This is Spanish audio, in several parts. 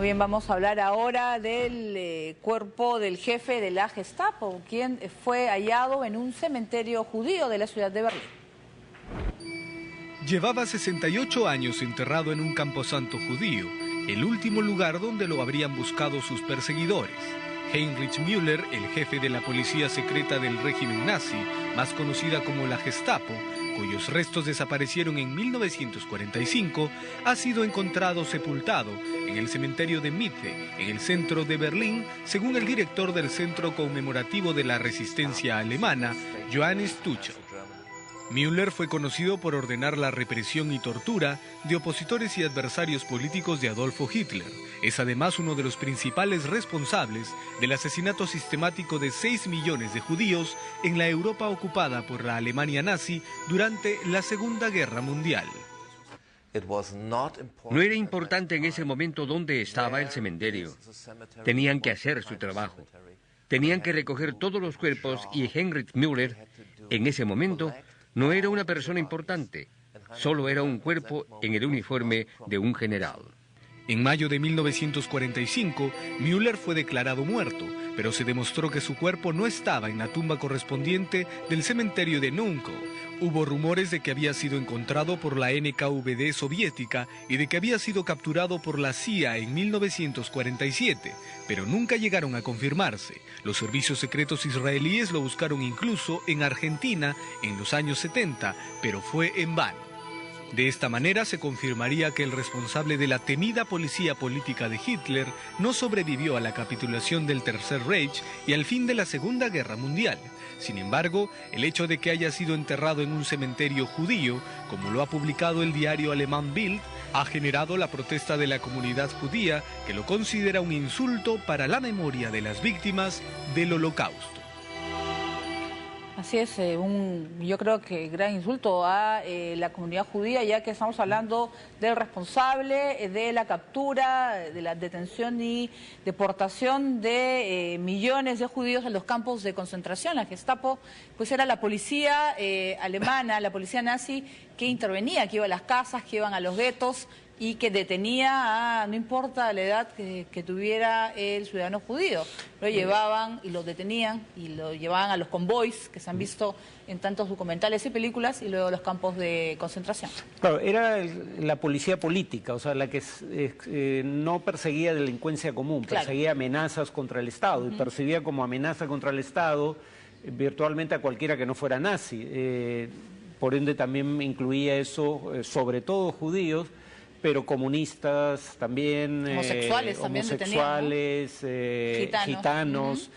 Muy bien, vamos a hablar ahora del cuerpo del jefe de la Gestapo, quien fue hallado en un cementerio judío de la ciudad de Berlín. Llevaba 68 años enterrado en un camposanto judío, el último lugar donde lo habrían buscado sus perseguidores. Heinrich Müller, el jefe de la policía secreta del régimen nazi, más conocida como la Gestapo, cuyos restos desaparecieron en 1945, ha sido encontrado sepultado en el cementerio de Mitte, en el centro de Berlín, según el director del Centro Conmemorativo de la Resistencia Alemana, Johannes Tuchel. Müller fue conocido por ordenar la represión y tortura de opositores y adversarios políticos de Adolfo Hitler. Es además uno de los principales responsables del asesinato sistemático de 6 millones de judíos en la Europa ocupada por la Alemania nazi durante la Segunda Guerra Mundial. No era importante en ese momento dónde estaba el cementerio. Tenían que hacer su trabajo. Tenían que recoger todos los cuerpos y Heinrich Müller, en ese momento, no era una persona importante, solo era un cuerpo en el uniforme de un general. En mayo de 1945, Müller fue declarado muerto, pero se demostró que su cuerpo no estaba en la tumba correspondiente del cementerio de Nunko. Hubo rumores de que había sido encontrado por la NKVD soviética y de que había sido capturado por la CIA en 1947, pero nunca llegaron a confirmarse. Los servicios secretos israelíes lo buscaron incluso en Argentina en los años 70, pero fue en vano. De esta manera se confirmaría que el responsable de la temida policía política de Hitler no sobrevivió a la capitulación del Tercer Reich y al fin de la Segunda Guerra Mundial. Sin embargo, el hecho de que haya sido enterrado en un cementerio judío, como lo ha publicado el diario alemán Bild, ha generado la protesta de la comunidad judía, que lo considera un insulto para la memoria de las víctimas del Holocausto. Así es, yo creo que gran insulto a la comunidad judía, ya que estamos hablando del responsable de la captura, de la detención y deportación de millones de judíos en los campos de concentración. La Gestapo pues era la policía alemana, la policía nazi que intervenía, que iba a las casas, que iban a los guetos y que detenía a, no importa la edad que tuviera el ciudadano judío, lo llevaban y lo detenían y lo llevaban a los convoys que se han visto en tantos documentales y películas y luego a los campos de concentración. Claro, era la policía política, o sea, la que no perseguía delincuencia común, perseguía amenazas contra el Estado y percibía como amenaza contra el Estado virtualmente a cualquiera que no fuera nazi. Por ende también incluía eso, sobre todo judíos, pero comunistas también, homosexuales, gitanos.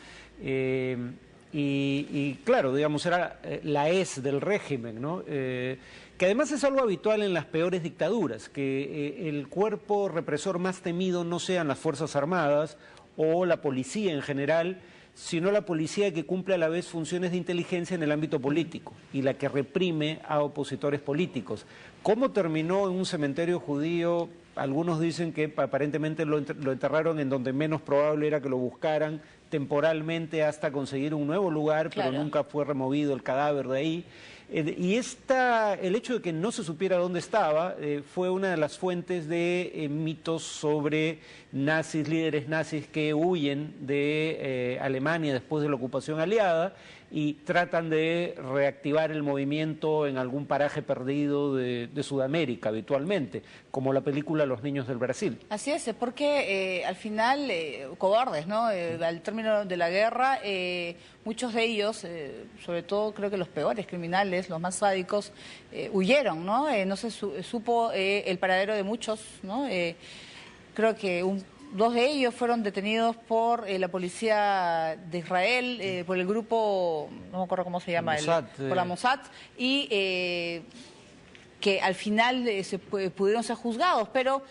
Y claro, digamos, era la ES del régimen, ¿no? Que además es algo habitual en las peores dictaduras, que el cuerpo represor más temido no sean las Fuerzas Armadas o la policía en general, sino la policía que cumple a la vez funciones de inteligencia en el ámbito político y la que reprime a opositores políticos. ¿Cómo terminó en un cementerio judío? Algunos dicen que aparentemente lo enterraron en donde menos probable era que lo buscaran temporalmente hasta conseguir un nuevo lugar, pero nunca fue removido el cadáver de ahí. Y el hecho de que no se supiera dónde estaba fue una de las fuentes de mitos sobre nazis, líderes nazis que huyen de Alemania después de la ocupación aliada y tratan de reactivar el movimiento en algún paraje perdido de Sudamérica habitualmente, como la película Los Niños del Brasil. Así es, porque al final, cobardes, ¿no? Al término de la guerra, muchos de ellos, sobre todo creo que los peores criminales, los más sádicos, huyeron, ¿no? No se supo el paradero de muchos, ¿no? Creo que dos de ellos fueron detenidos por la policía de Israel, por el grupo, no me acuerdo cómo se llama, por la Mossad, y que al final pudieron ser juzgados, pero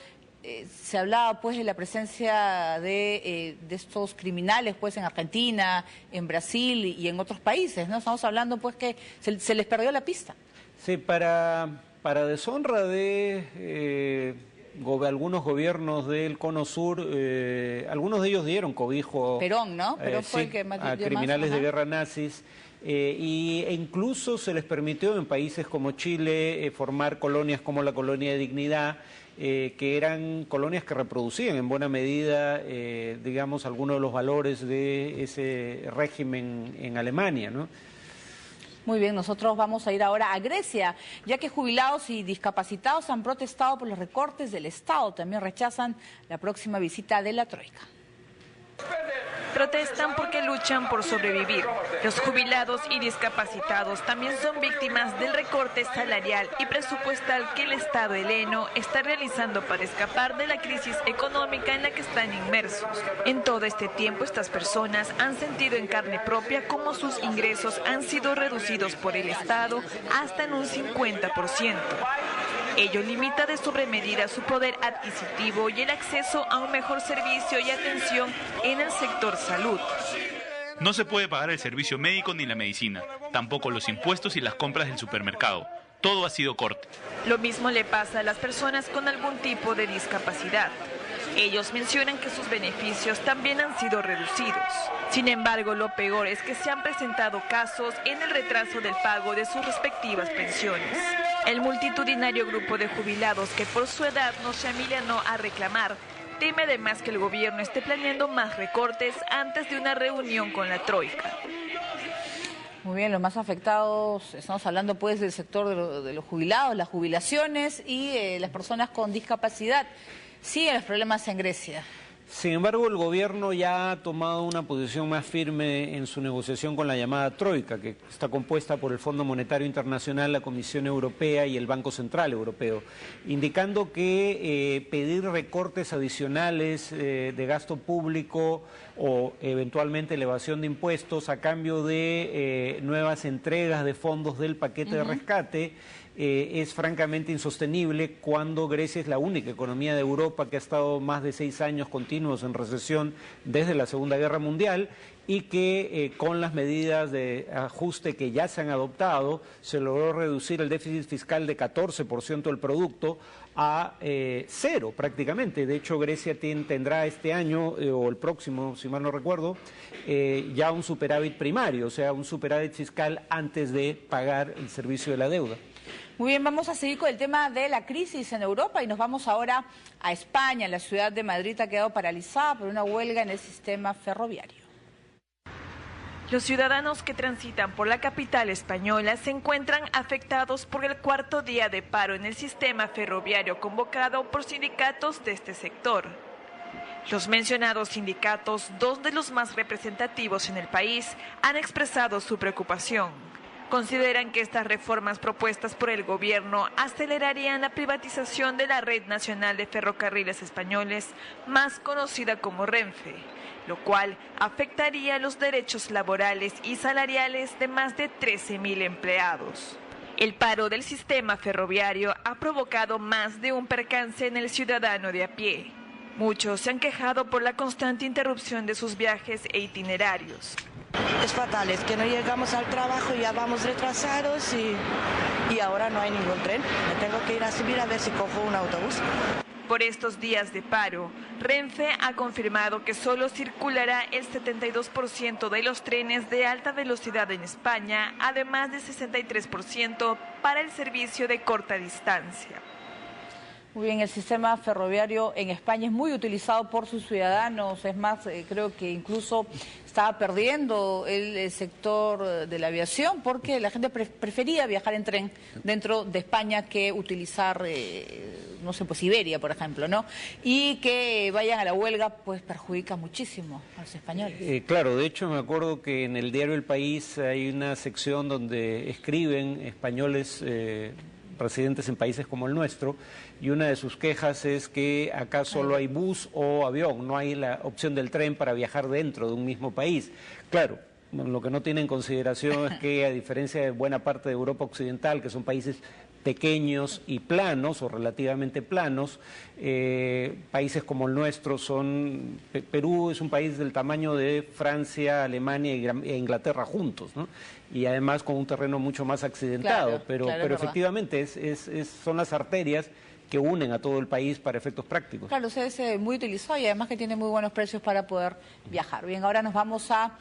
se hablaba pues de la presencia de estos criminales pues en Argentina, en Brasil y en otros países, ¿no? Estamos hablando pues que se les perdió la pista. Sí, para deshonra de algunos gobiernos del Cono Sur, algunos de ellos dieron cobijo Perón, ¿no? Perón fue el que más a criminales de guerra nazis. e incluso se les permitió en países como Chile formar colonias como la Colonia de Dignidad, que eran colonias que reproducían en buena medida, digamos, algunos de los valores de ese régimen en Alemania, ¿no? Muy bien, nosotros vamos a ir ahora a Grecia, ya que jubilados y discapacitados han protestado por los recortes del Estado. También rechazan la próxima visita de la Troika. Protestan porque luchan por sobrevivir. Los jubilados y discapacitados también son víctimas del recorte salarial y presupuestal que el Estado heleno está realizando para escapar de la crisis económica en la que están inmersos. En todo este tiempo, estas personas han sentido en carne propia cómo sus ingresos han sido reducidos por el Estado hasta en un 50%. Ello limita de sobremedida su poder adquisitivo y el acceso a un mejor servicio y atención en el sector salud. No se puede pagar el servicio médico ni la medicina, tampoco los impuestos y las compras del supermercado. Todo ha sido corte. Lo mismo le pasa a las personas con algún tipo de discapacidad. Ellos mencionan que sus beneficios también han sido reducidos. Sin embargo, lo peor es que se han presentado casos en el retraso del pago de sus respectivas pensiones. El multitudinario grupo de jubilados que por su edad no se amilanó a reclamar, teme además que el gobierno esté planeando más recortes antes de una reunión con la Troika. Muy bien, los más afectados, estamos hablando pues del sector de los jubilados, las jubilaciones y las personas con discapacidad. Siguen los problemas en Grecia. Sin embargo, el gobierno ya ha tomado una posición más firme en su negociación con la llamada Troika, que está compuesta por el Fondo Monetario Internacional, la Comisión Europea y el Banco Central Europeo, indicando que pedir recortes adicionales de gasto público o eventualmente elevación de impuestos a cambio de nuevas entregas de fondos del paquete de rescate es francamente insostenible cuando Grecia es la única economía de Europa que ha estado más de 6 años continuos en recesión desde la Segunda Guerra Mundial y que con las medidas de ajuste que ya se han adoptado se logró reducir el déficit fiscal de 14% del producto a cero prácticamente. De hecho, Grecia tendrá este año o el próximo, si mal no recuerdo, ya un superávit primario, o sea, un superávit fiscal antes de pagar el servicio de la deuda. Muy bien, vamos a seguir con el tema de la crisis en Europa y nos vamos ahora a España. La ciudad de Madrid ha quedado paralizada por una huelga en el sistema ferroviario. Los ciudadanos que transitan por la capital española se encuentran afectados por el cuarto día de paro en el sistema ferroviario convocado por sindicatos de este sector. Los mencionados sindicatos, dos de los más representativos en el país, han expresado su preocupación. Consideran que estas reformas propuestas por el gobierno acelerarían la privatización de la Red Nacional de Ferrocarriles Españoles, más conocida como Renfe, lo cual afectaría los derechos laborales y salariales de más de 13.000 empleados. El paro del sistema ferroviario ha provocado más de un percance en el ciudadano de a pie. Muchos se han quejado por la constante interrupción de sus viajes e itinerarios. Es fatal, es que no llegamos al trabajo, ya vamos retrasados y ahora no hay ningún tren. Me tengo que ir a subir a ver si cojo un autobús. Por estos días de paro, Renfe ha confirmado que solo circulará el 72% de los trenes de alta velocidad en España, además del 63% para el servicio de corta distancia. Muy bien, el sistema ferroviario en España es muy utilizado por sus ciudadanos, es más, creo que incluso estaba perdiendo el sector de la aviación porque la gente prefería viajar en tren dentro de España que utilizar, no sé, pues Iberia, por ejemplo, ¿no? Y que vayan a la huelga, pues perjudica muchísimo a los españoles. Claro, de hecho me acuerdo que en el diario El País hay una sección donde escriben españoles residentes en países como el nuestro, y una de sus quejas es que acá solo hay bus o avión, no hay la opción del tren para viajar dentro de un mismo país. Claro, lo que no tiene en consideración es que, a diferencia de buena parte de Europa Occidental, que son países pequeños y planos o relativamente planos, países como el nuestro son, Perú es un país del tamaño de Francia, Alemania e Inglaterra juntos, ¿no? Y además con un terreno mucho más accidentado, pero efectivamente son las arterias que unen a todo el país para efectos prácticos. Claro, es muy utilizado y además que tiene muy buenos precios para poder viajar. Bien, ahora nos vamos a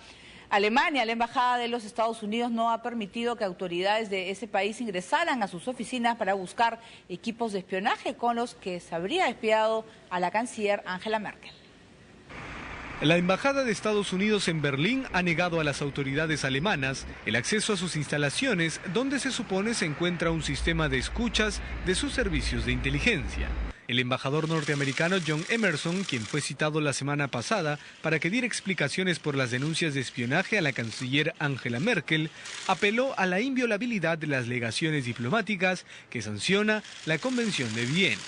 Alemania, la embajada de los Estados Unidos no ha permitido que autoridades de ese país ingresaran a sus oficinas para buscar equipos de espionaje con los que se habría espiado a la canciller Angela Merkel. La embajada de Estados Unidos en Berlín ha negado a las autoridades alemanas el acceso a sus instalaciones, donde se supone se encuentra un sistema de escuchas de sus servicios de inteligencia. El embajador norteamericano John Emerson, quien fue citado la semana pasada para que diera explicaciones por las denuncias de espionaje a la canciller Angela Merkel, apeló a la inviolabilidad de las legaciones diplomáticas que sanciona la Convención de Viena.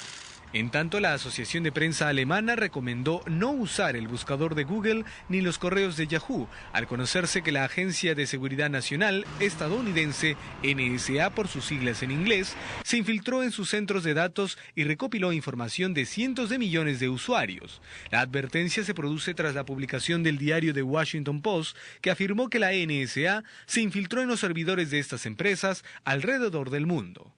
En tanto, la Asociación de Prensa Alemana recomendó no usar el buscador de Google ni los correos de Yahoo, al conocerse que la Agencia de Seguridad Nacional estadounidense, NSA por sus siglas en inglés, se infiltró en sus centros de datos y recopiló información de cientos de millones de usuarios. La advertencia se produce tras la publicación del diario The Washington Post, que afirmó que la NSA se infiltró en los servidores de estas empresas alrededor del mundo.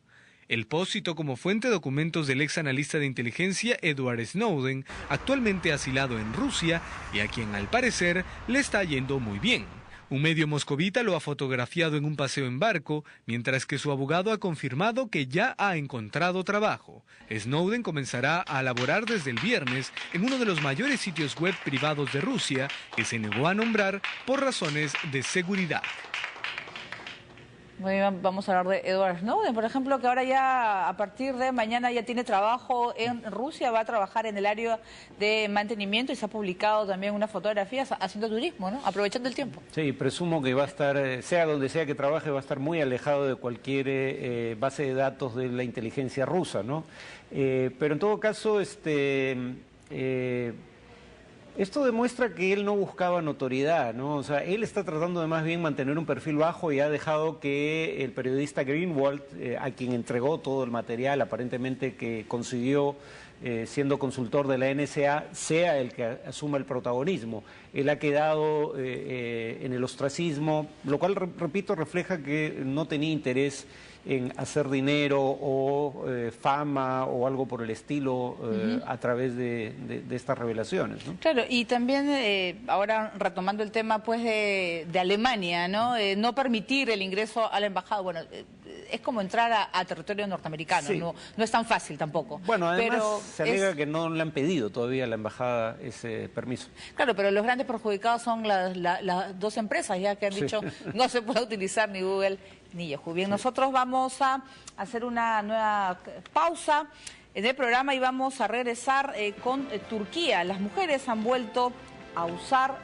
El Post citó como fuente documentos del ex analista de inteligencia Edward Snowden, actualmente asilado en Rusia y a quien al parecer le está yendo muy bien. Un medio moscovita lo ha fotografiado en un paseo en barco, mientras que su abogado ha confirmado que ya ha encontrado trabajo. Snowden comenzará a laborar desde el viernes en uno de los mayores sitios web privados de Rusia, que se negó a nombrar por razones de seguridad. Muy bien, vamos a hablar de Edward Snowden, por ejemplo, que ahora ya a partir de mañana ya tiene trabajo en Rusia, va a trabajar en el área de mantenimiento y se ha publicado también una fotografía haciendo turismo, ¿no? Aprovechando el tiempo. Sí, presumo que va a estar, sea donde sea que trabaje, va a estar muy alejado de cualquier base de datos de la inteligencia rusa, ¿no? Pero en todo caso, esto demuestra que él no buscaba notoriedad, ¿no? O sea, él está tratando de más bien mantener un perfil bajo y ha dejado que el periodista Greenwald, a quien entregó todo el material aparentemente que consiguió siendo consultor de la NSA, sea el que asuma el protagonismo. Él ha quedado en el ostracismo, lo cual, repito, refleja que no tenía interés en hacer dinero o fama o algo por el estilo a través de estas revelaciones, ¿no? Claro, y también ahora retomando el tema pues de Alemania, ¿no? No permitir el ingreso a la embajada, bueno, es como entrar a territorio norteamericano, sí. No es tan fácil tampoco. Bueno, además se alega que no le han pedido todavía a la embajada ese permiso. Claro, pero los grandes perjudicados son las dos empresas ya que han dicho no se puede utilizar ni Google ni Yahoo. Bien, nosotros vamos a hacer una nueva pausa en el programa y vamos a regresar con Turquía. Las mujeres han vuelto a usar